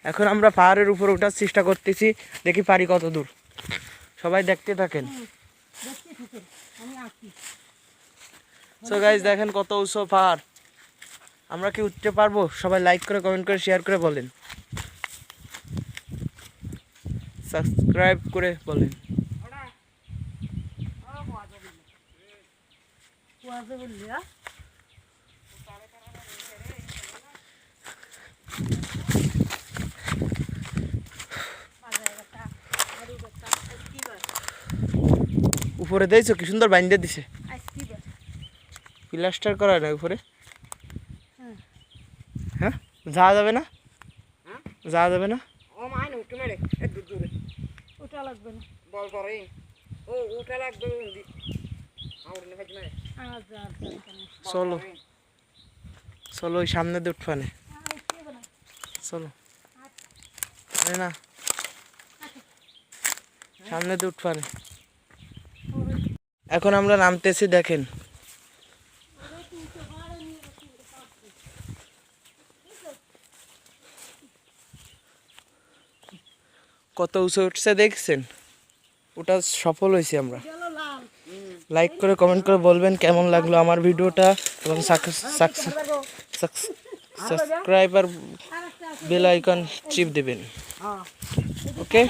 এখন আমরা পাহাড়ের উপর ওঠার চেষ্টা করতেছি, দেখি পারি কত দূর। সবাই দেখতে থাকেন। সো গাইস দেখেন কত উঁচু পাহাড়। আমরা কি উঠতে পারবো? সবাই লাইক করে, কমেন্ট করে, শেয়ার করে বলেন, সাবস্ক্রাইব করে বলেন। উপরে দেখছো কি সুন্দর বাইন্দে দিছে, প্লাস্টার করা না উপরে। হ্যাঁ যাওয়া যাবে না, যাওয়া যাবে না। চলো চলো ওই সামনে দিয়ে উঠবানে, চলো না সামনে দিয়ে উঠবানে। এখন আমরা নামতেছি, দেখেন কত উঁচু উঠছে, দেখছেন? ওটা সফল হয়েছি আমরা। লাইক করে, কমেন্ট করে বলবেন কেমন লাগলো আমার ভিডিওটা, এবং সাবস্ক্রাইব আর বেল আইকন চিপ দেবেন। ওকে।